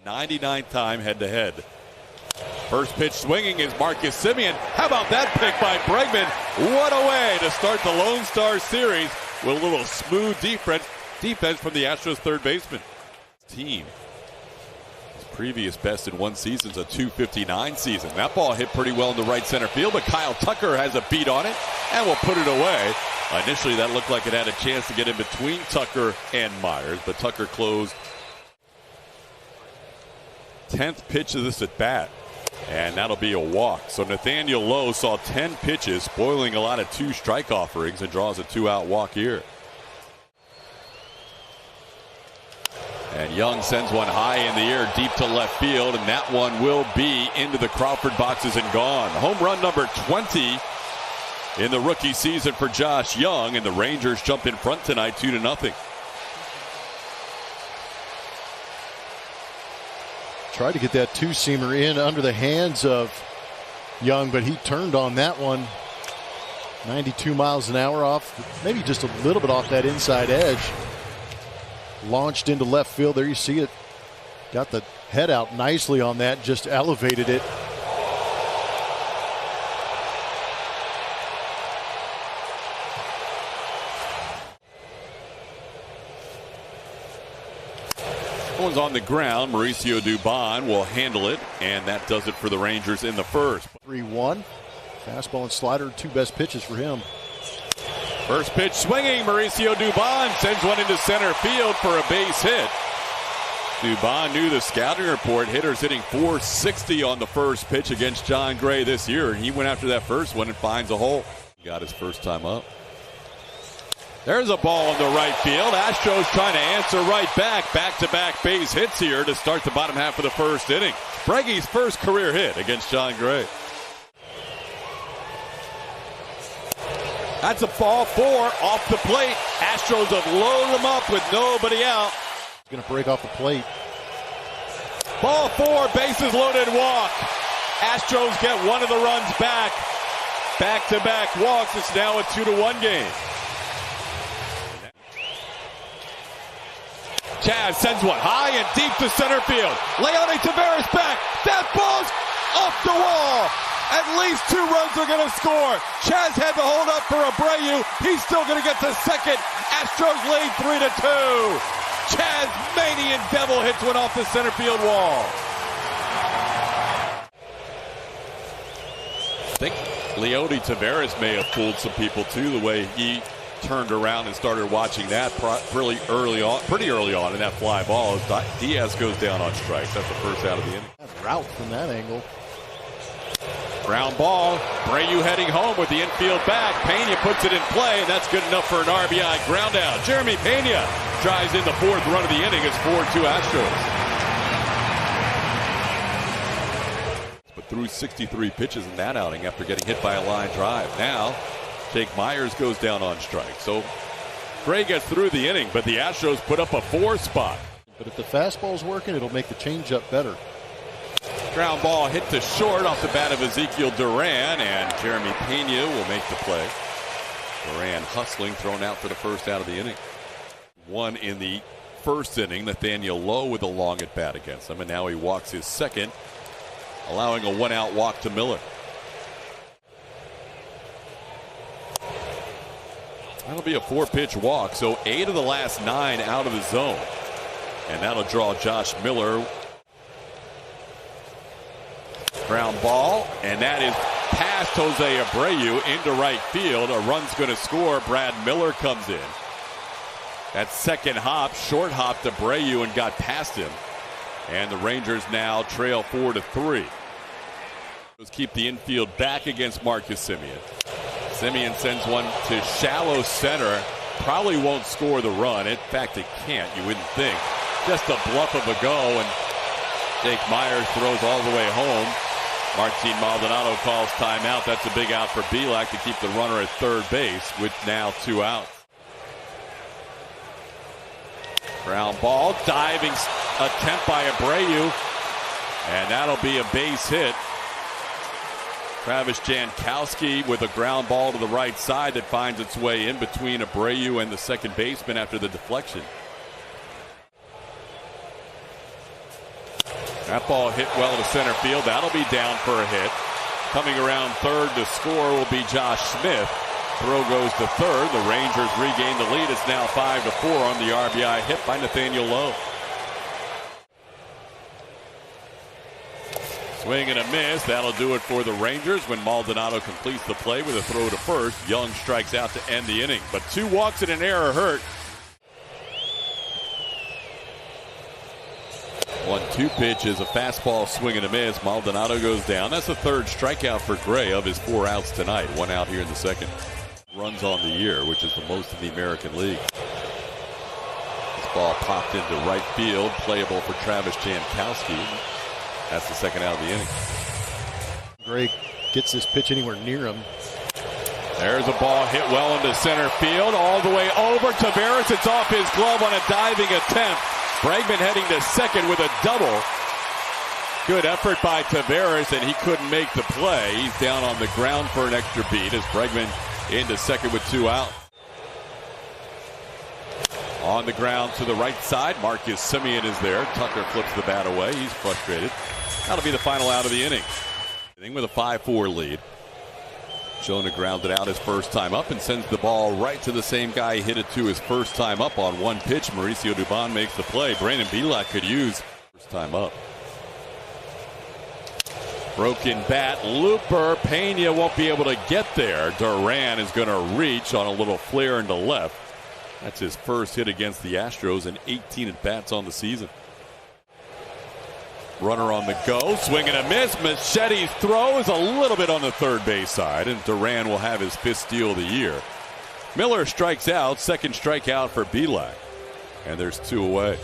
99th time head-to-head. First pitch swinging is Marcus Semien. How about that pick by Bregman? What a way to start the Lone Star series with a little smooth defense from the Astros third baseman. Team. His previous best in one season is a .259 season. That ball hit pretty well in the right center field, but Kyle Tucker has a beat on it and will put it away. Initially, that looked like it had a chance to get in between Tucker and Myers, but Tucker closed. 10th pitch of this at bat, and that'll be a walk. So Nathaniel Lowe saw 10 pitches, spoiling a lot of 2 strike offerings, and draws a 2-out walk here. And Young sends one high in the air deep to left field, and that one will be into the Crawford boxes and gone. Home run number 20 in the rookie season for Josh Young, and the Rangers jump in front tonight 2-0. Tried to get that two-seamer in under the hands of Young, but he turned on that one. 92 miles an hour off, maybe just a little bit off that inside edge. Launched into left field. There you see it. Got the head out nicely on that, just elevated it. One's on the ground. Mauricio Dubon will handle it, and that does it for the Rangers in the first. 3-1. Fastball and slider, 2 best pitches for him. First pitch swinging. Mauricio Dubon sends one into center field for a base hit. Dubon knew the scouting report. Hitters hitting .460 on the first pitch against John Gray this year. He went after that first one and finds a hole. Got his first time up. There's a ball in the right field. Astros trying to answer right back. Back-to-back base hits here to start the bottom half of the first inning. Breggy's first career hit against John Gray. That's a ball 4 off the plate. Astros have loaded them up with nobody out. Going to break off the plate. Ball 4, bases loaded, walk. Astros get one of the runs back. Back-to-back walks. It's now a 2-1 game. Chaz sends one high and deep to center field. Leody Taveras back. That ball's off the wall. At least 2 runs are going to score. Chaz had to hold up for Abreu. He's still going to get the second. Astros lead 3-2. Chaz Manian Devil hits one off the center field wall. I think Leody Taveras may have fooled some people too, the way he turned around and started watching that pretty early on in that fly ball as Diaz goes down on strikes. That's the first out of the inning. Route from that angle. Ground ball. Abreu heading home with the infield back. Pena puts it in play, and that's good enough for an RBI ground out. Jeremy Pena drives in the 4th run of the inning. It's 4-2 Astros. But threw 63 pitches in that outing after getting hit by a line drive. Now Jake Myers goes down on strike. So Gray gets through the inning, but the Astros put up a 4 spot. But if the fastball's working, it'll make the changeup better. Ground ball hit to short off the bat of Ezekiel Duran, and Jeremy Pena will make the play. Duran hustling, thrown out for the first out of the inning. 1 in the first inning. Nathaniel Lowe with a long at bat against him, and now he walks his second, allowing a 1-out walk to Miller. That'll be a 4-pitch walk, so 8 of the last 9 out of the zone. And that'll draw Josh Miller. Ground ball, and that is past Jose Abreu into right field. A run's going to score. Brad Miller comes in. That second hop, short hop to Abreu and got past him. And the Rangers now trail 4-3. Let's keep the infield back against Marcus Semien. Semien sends one to shallow center. Probably won't score the run. In fact, it can't, you wouldn't think. Just a bluff of a go, and Jake Myers throws all the way home. Martin Maldonado calls timeout. That's a big out for Bielak to keep the runner at third base with now 2 outs. Ground ball, diving attempt by Abreu, and that'll be a base hit. Travis Jankowski with a ground ball to the right side that finds its way in between Abreu and the second baseman after the deflection. That ball hit well to center field. That'll be down for a hit. Coming around third to score will be Josh Smith. Throw goes to third. The Rangers regain the lead. It's now 5-4 on the RBI hit by Nathaniel Lowe. Swing and a miss. That'll do it for the Rangers when Maldonado completes the play with a throw to first. Young strikes out to end the inning. But 2 walks and an error hurt. 1-2 pitch is a fastball swing and a miss. Maldonado goes down. That's the 3rd strikeout for Gray of his 4 outs tonight. 1 out here in the 2nd. Runs on the year, which is the most in the American League. This ball popped into right field. Playable for Travis Jankowski. That's the 2nd out of the inning. Gray gets this pitch anywhere near him. There's a ball hit well into center field. All the way over. Taveras. It's off his glove on a diving attempt. Bregman heading to second with a double. Good effort by Taveras, and he couldn't make the play. He's down on the ground for an extra beat as Bregman into second with 2 out. On the ground to the right side, Marcus Semien is there. Tucker flips the bat away. He's frustrated. That'll be the final out of the inning. With a 5-4 lead. Jonah grounded out his first time up and sends the ball right to the same guy he hit it to his first time up on 1 pitch. Mauricio Dubon makes the play. Brandon Bielak could use first time up. Broken bat, looper. Pena won't be able to get there. Duran is going to reach on a little flare into left. That's his first hit against the Astros and 18 at-bats on the season. Runner on the go, swing and a miss. Machete's throw is a little bit on the third base side, and Duran will have his 5th steal of the year. Miller strikes out, 2nd strikeout for Bielak, and there's 2 away.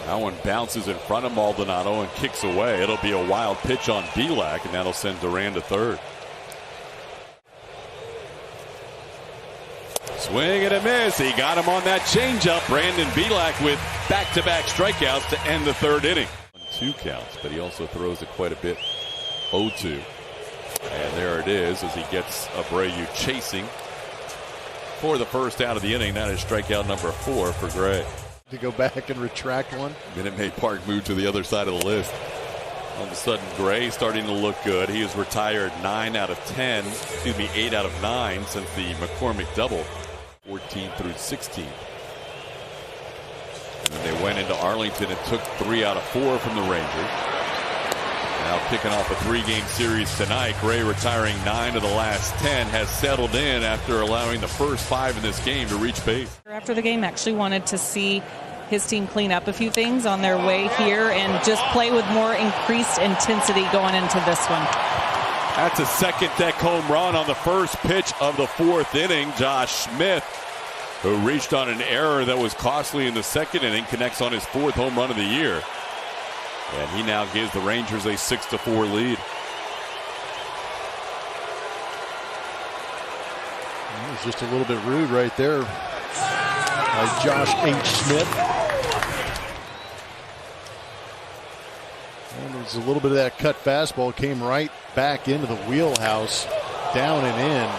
That one bounces in front of Maldonado and kicks away. It'll be a wild pitch on Bielak, and that'll send Duran to third. Swing and a miss. He got him on that changeup. Brandon Bielak with back-to-back strikeouts to end the 3rd inning. 2 counts, but he also throws it quite a bit. 0-2. And there it is as he gets Abreu chasing for the first out of the inning. That is strikeout number 4 for Gray. To go back and retract one. Minute Maid Park moved to the other side of the list. All of a sudden, Gray starting to look good. He has retired 8 out of 9 since the McCormick double. 14 through 16. And then they went into Arlington and took 3 out of 4 from the Rangers. Now kicking off a 3-game series tonight. Gray retiring 9 of the last 10, has settled in after allowing the first 5 in this game to reach base. After the game, actually wanted to see his team clean up a few things on their way here and just play with more increased intensity going into this one. That's a second-deck home run on the first pitch of the 4th inning. Josh Smith, who reached on an error that was costly in the 2nd inning, connects on his 4th home run of the year. And he now gives the Rangers a 6-4 lead. It was just a little bit rude right there by Josh H. Smith. And there's a little bit of that cut fastball came right back into the wheelhouse, down and in.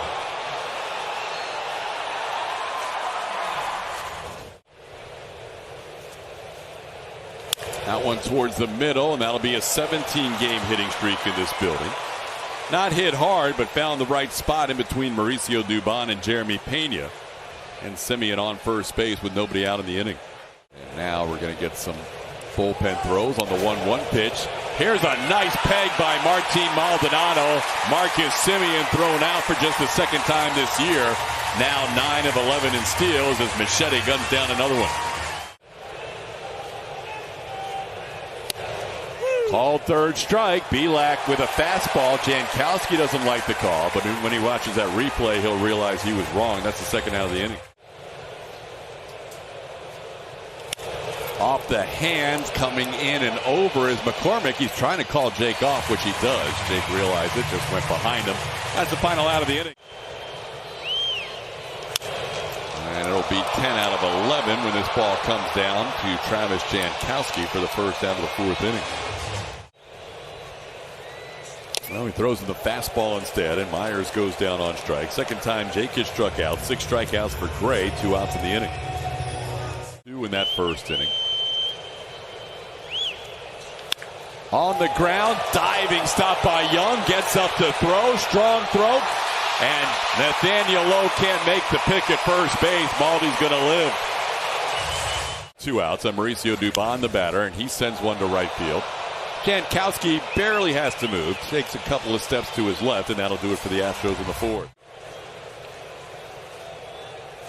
That one towards the middle, and that'll be a 17-game hitting streak in this building. Not hit hard, but found the right spot in between Mauricio Dubon and Jeremy Pena. And Semien on first base with nobody out in the inning. And now we're going to get some bullpen throws on the 1-1 pitch. Here's a nice peg by Martin Maldonado. Marcus Semien thrown out for just the 2nd time this year. Now 9 of 11 in steals as Machete guns down another one. Called 3rd strike. Bielak with a fastball. Jankowski doesn't like the call, but when he watches that replay, he'll realize he was wrong. That's the 2nd out of the inning. Off the hands, coming in and over is McCormick. He's trying to call Jake off, which he does. Jake realized it, just went behind him. That's the final out of the inning. And it'll be 10 out of 11 when this ball comes down to Travis Jankowski for the first out of the 4th inning. Well, he throws in the fastball instead, and Myers goes down on strike. 2nd time Jake gets struck out. 6 strikeouts for Gray, 2 outs in the inning. 2 in that 1st inning. On the ground, diving stop by Young, gets up to throw, strong throw, and Nathaniel Lowe can't make the pick at first base. Maldy's going to live. 2 outs on Mauricio Dubon, the batter, and he sends one to right field. Jankowski barely has to move, takes a couple of steps to his left, and that'll do it for the Astros in the 4th.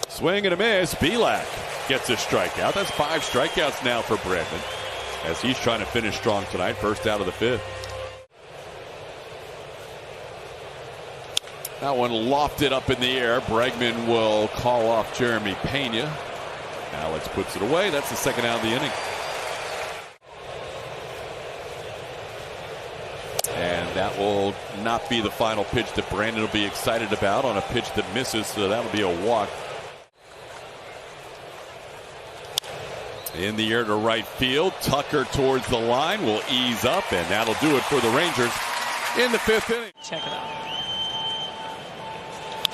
Swing and a miss. Belak gets a strikeout. That's 5 strikeouts now for Bregman, as he's trying to finish strong tonight. First out of the 5th. That one lofted up in the air. Bregman will call off Jeremy Pena. Alex puts it away. That's the 2nd out of the inning. And that will not be the final pitch that Brandon will be excited about on a pitch that misses, so that'll be a walk. In the air to right field. Tucker towards the line will ease up, and that'll do it for the Rangers in the 5th inning. Check it out.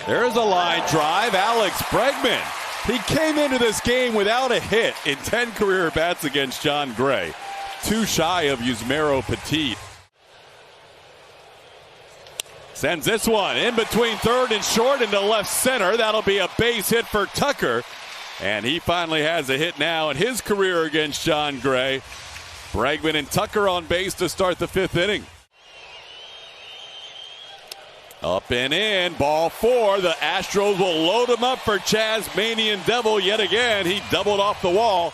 There's a line drive. Alex Bregman. He came into this game without a hit in 10 career bats against John Gray. 2 shy of Yusmeiro Petit. Sends this one in between third and short into left center. That'll be a base hit for Tucker. And he finally has a hit now in his career against John Gray. Bregman and Tucker on base to start the 5th inning. Up and in, ball 4. The Astros will load him up for Tasmanian Devil yet again. He doubled off the wall.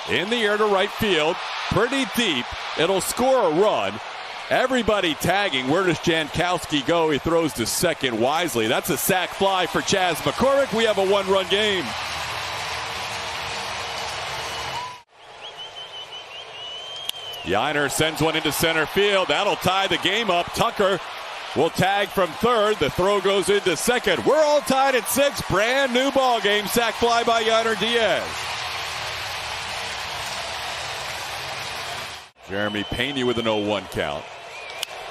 In the air to right field, pretty deep. It'll score a run. Everybody tagging. Where does Jankowski go? He throws to second wisely. That's a sac fly for Chas McCormick. We have a 1-run game. Yiner sends one into center field. That'll tie the game up. Tucker will tag from third. The throw goes into second. We're all tied at 6. Brand new ball game. Sac fly by Yiner Diaz. Jeremy Pena with an 0-1 count.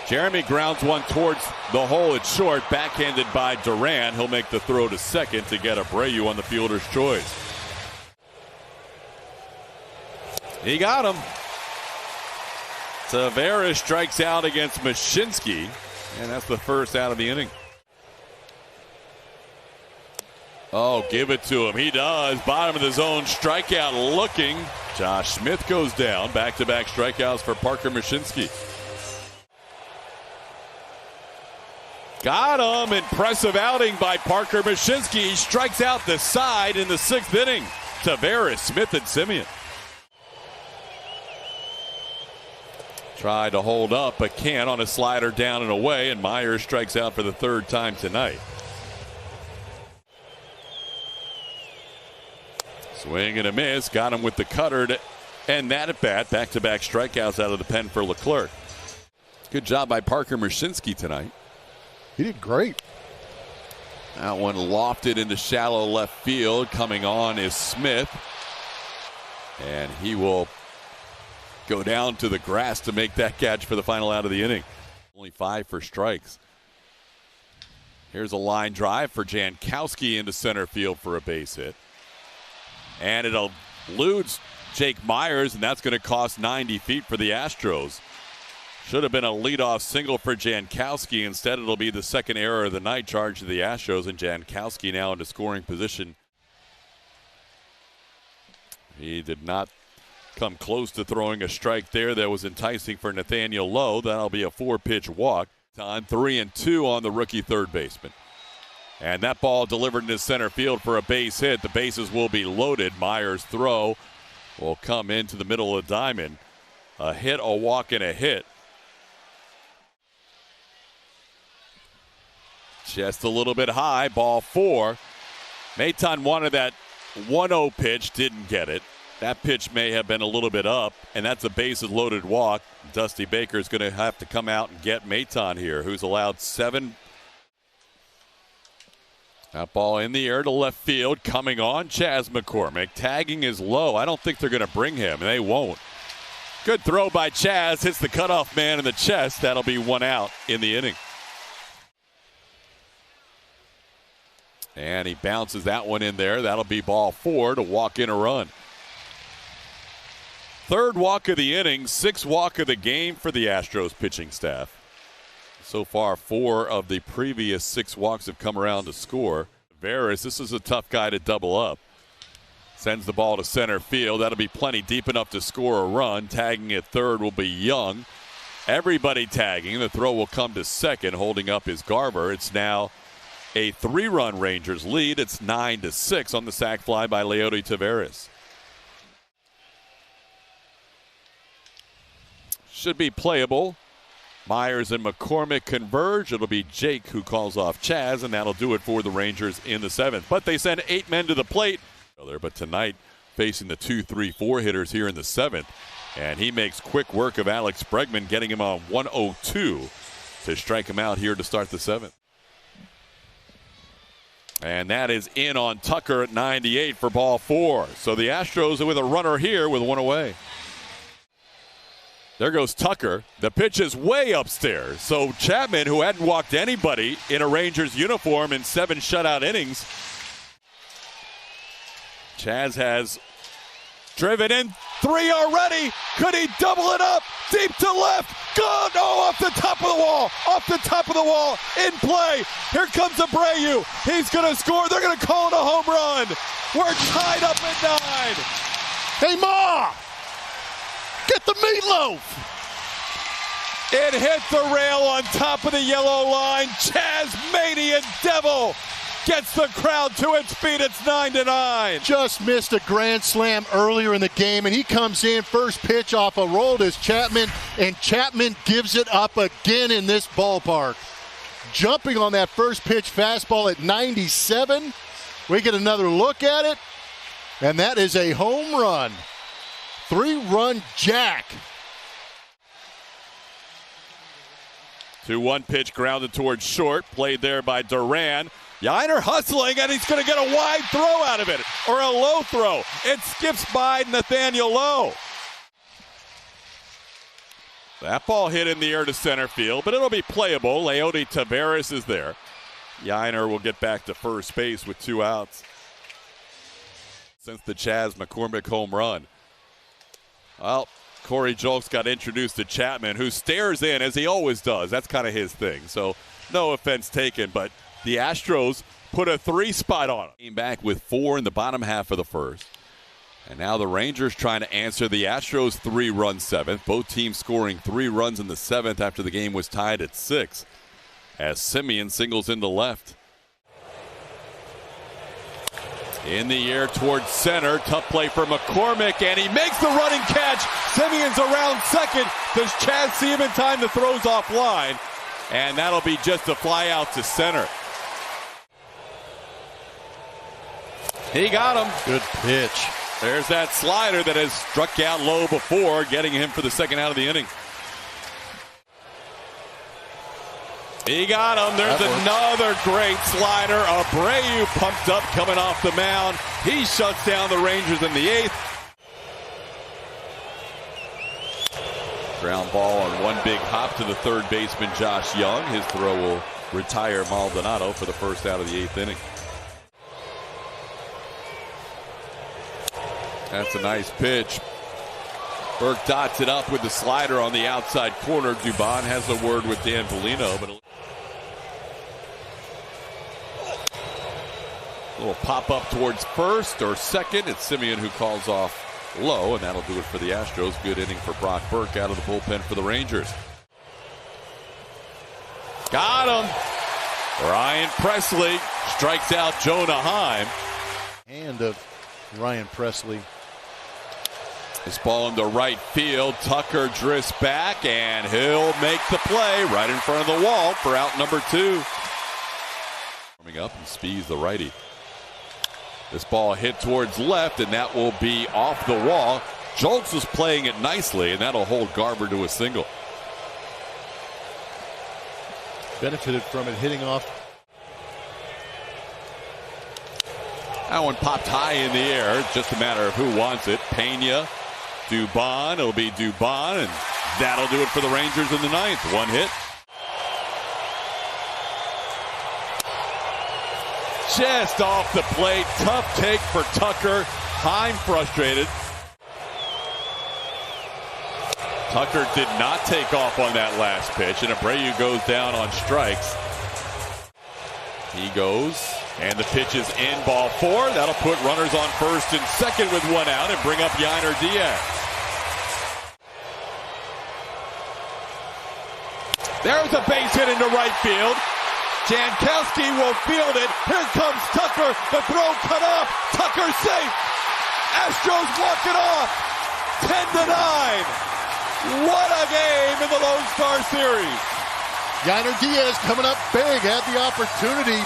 Jeremy grounds one towards the hole at short, backhanded by Duran. He'll make the throw to second to get Abreu on the fielder's choice. He got him. Tavares strikes out against Mashinsky, and that's the 1st out of the inning. Oh, give it to him. He does. Bottom of the zone, strikeout looking. Josh Smith goes down. Back-to-back strikeouts for Parker Mashinsky. Got him. Impressive outing by Parker Mashinsky. He strikes out the side in the 6th inning. Tavares, Smith, and Simeon. Tried to hold up, but can't on a slider down and away, and Myers strikes out for the 3rd time tonight. Swing and a miss. Got him with the cutter to end that at bat. Back-to-back strikeouts out of the pen for Leclerc. Good job by Parker Mashinsky tonight. He did great. That one lofted into shallow left field. Coming on is Smith. And he will go down to the grass to make that catch for the final out of the inning. Only 5 for strikes. Here's a line drive for Jankowski into center field for a base hit. And it eludes Jake Myers, and that's going to cost 90 feet for the Astros. Should have been a leadoff single for Jankowski. Instead, it'll be the 2nd error of the night charged to the Astros, and Jankowski now into scoring position. He did not come close to throwing a strike there that was enticing for Nathaniel Lowe. That'll be a 4-pitch walk. On 3-2 on the rookie third baseman. And that ball delivered into center field for a base hit. The bases will be loaded. Myers' throw will come into the middle of the diamond. A hit, a walk, and a hit. Just a little bit high. Ball 4. Maton wanted that 1-0 pitch. Didn't get it. That pitch may have been a little bit up, and that's a bases loaded walk. Dusty Baker is going to have to come out and get Maton here, who's allowed 7. That ball in the air to left field. Coming on, Chas McCormick. Tagging is low. I don't think they're going to bring him, and they won't. Good throw by Chas. Hits the cutoff man in the chest. That'll be 1 out in the inning. And he bounces that one in there. That'll be ball 4 to walk in a run. Third walk of the inning, sixth walk of the game for the Astros pitching staff. So far, 4 of the previous 6 walks have come around to score. Veras, this is a tough guy to double up. Sends the ball to center field. That'll be plenty deep enough to score a run. Tagging at third will be Young. Everybody tagging. The throw will come to second. Holding up is Garver. It's now a 3-run Rangers lead. It's 9-6 on the sac fly by Leody Taveras. Should be playable. Myers and McCormick converge. It'll be Jake who calls off Chaz, and that'll do it for the Rangers in the 7th. But they send 8 men to the plate. But tonight, facing the 2-3-4 hitters here in the 7th. And he makes quick work of Alex Bregman, getting him on 102 to strike him out here to start the 7th. And that is in on Tucker at 98 for ball 4. So the Astros are with a runner here with 1 away. There goes Tucker. The pitch is way upstairs. So Chapman, who hadn't walked anybody in a Rangers uniform in 7 shutout innings. Chaz has driven in 3 already. Could he double it up? Deep to left. Good. Oh, off the top of the wall. Off the top of the wall. In play. Here comes Abreu. He's going to score. They're going to call it a home run. We're tied up at 9. Hey, Ma! Get the meatloaf! It hit the rail on top of the yellow line. Chazmanian Devil gets the crowd to its feet. It's 9-9. Just missed a grand slam earlier in the game, and he comes in first pitch off a roll to Chapman, and Chapman gives it up again in this ballpark. Jumping on that first pitch fastball at 97. We get another look at it, and that is a home run. 3-run jack. 2-1 pitch grounded towards short. Played there by Duran. Yainer hustling, and he's going to get a wide throw out of it, or a low throw. It skips by Nathaniel Lowe. That ball hit in the air to center field, but it'll be playable. Leody Taveras is there. Yainer will get back to first base with 2 outs. Since the Chaz McCormick home run. Well, Corey Julks got introduced to Chapman, who stares in as he always does. That's kind of his thing. So no offense taken, but the Astros put a 3 spot on him. Came back with 4 in the bottom half of the first. And now the Rangers trying to answer the Astros 3-run 7th. Both teams scoring 3 runs in the 7th after the game was tied at 6. As Semien singles into left. In the air towards center. Tough play for McCormick, and he makes the running catch. Semien's around second. Does Chaz see him in time? The throw's offline. And that'll be just a fly out to center. He got him. Good pitch. There's that slider that has struck out low before, getting him for the second out of the inning. He got him. There's another great slider. Abreu pumped up coming off the mound. He shuts down the Rangers in the 8th. Ground ball on one big hop to the third baseman, Josh Young. His throw will retire Maldonado for the first out of the 8th inning. That's a nice pitch. Burke dots it up with the slider on the outside corner. Dubon has a word with Dan Bellino, but a little pop up towards first or second. It's Semien who calls off low, and that'll do it for the Astros. Good inning for Brock Burke out of the bullpen for the Rangers. Got him. Ryan Presley strikes out Jonah Heim. Hand of Ryan Presley. This ball into right field. Tucker drifts back, and he'll make the play right in front of the wall for out number 2. Coming up and speeds the righty. This ball hit towards left, and that will be off the wall. Julks is playing it nicely, and that'll hold Garver to a single. Benefited from it hitting off. That one popped high in the air. It's just a matter of who wants it. Pena, Dubon. It'll be Dubon, and that'll do it for the Rangers in the 9th. 1 hit. Just off the plate. Tough take for Tucker. Heim frustrated. Tucker did not take off on that last pitch, and Abreu goes down on strikes. He goes, and the pitch is in, ball 4. That'll put runners on first and second with 1 out and bring up Yainer Diaz. There's a base hit into right field. Jankowski will field it. Here comes Tucker. The throw cut off. Tucker safe. Astros walk it off. 10-9. What a game in the Lone Star Series. Yainer Diaz coming up big, had the opportunity.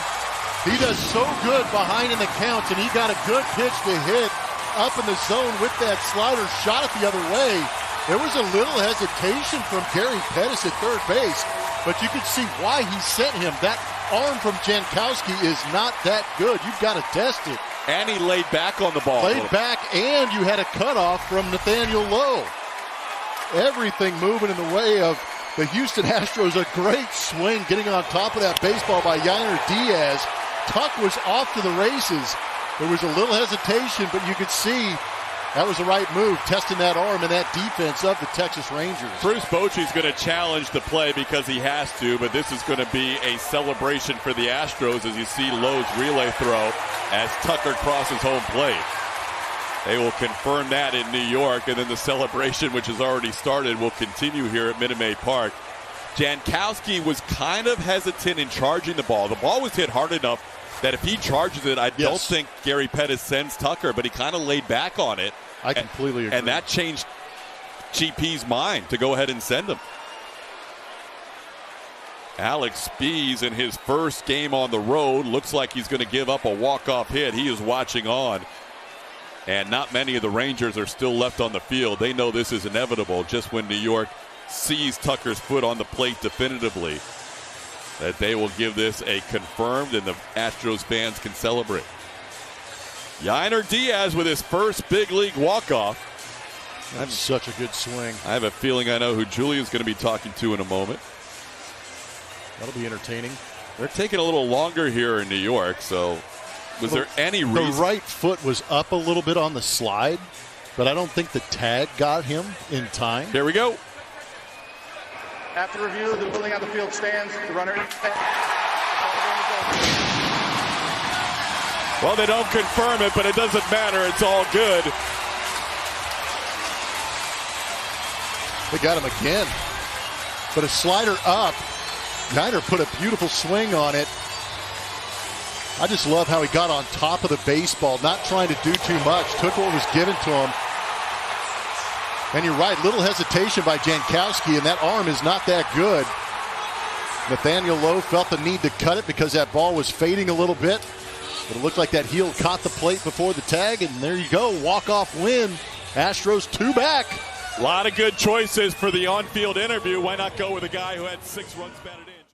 He does so good behind in the counts, and he got a good pitch to hit up in the zone with that slider, shot it the other way. There was a little hesitation from Gary Pettis at third base, but you could see why he sent him. That arm from Jankowski is not that good. You've got to test it. And he laid back on the ball. Laid back, and you had a cutoff from Nathaniel Lowe. Everything moving in the way of the Houston Astros. A great swing getting on top of that baseball by Yainer Diaz. Tuck was off to the races. There was a little hesitation, but you could see that was the right move, testing that arm and that defense of the Texas Rangers. Bruce Bochy's going to challenge the play because he has to, but this is going to be a celebration for the Astros as you see Lowe's relay throw as Tucker crosses home plate. They will confirm that in New York, and then the celebration, which has already started, will continue here at Minute Maid Park. Jankowski was kind of hesitant in charging the ball. The ball was hit hard enough that if he charges it, I don't think Gary Pettis sends Tucker, but he kind of laid back on it. I completely agree. And that changed GP's mind to go ahead and send him. Alex Spees in his first game on the road looks like he's going to give up a walk-off hit. He is watching on. And not many of the Rangers are still left on the field. They know this is inevitable just when New York sees Tucker's foot on the plate definitively, that they will give this a confirmed and the Astros fans can celebrate. Yainer Diaz with his first big league walk-off. That's such a good swing. I have a feeling I know who Julia's going to be talking to in a moment. That'll be entertaining. They're taking a little longer here in New York, so was there any reason? The right foot was up a little bit on the slide, but I don't think the tag got him in time. Here we go. After review, the building on the field stands. The runner. Well, they don't confirm it, but it doesn't matter. It's all good. They got him again. But a slider up. Yainer put a beautiful swing on it. I just love how he got on top of the baseball, not trying to do too much. Took what was given to him. And you're right, little hesitation by Jankowski, and that arm is not that good. Nathaniel Lowe felt the need to cut it because that ball was fading a little bit. But it looked like that heel caught the plate before the tag, and there you go, walk-off win. Astros 2 back. A lot of good choices for the on-field interview. Why not go with a guy who had 6 runs batted in?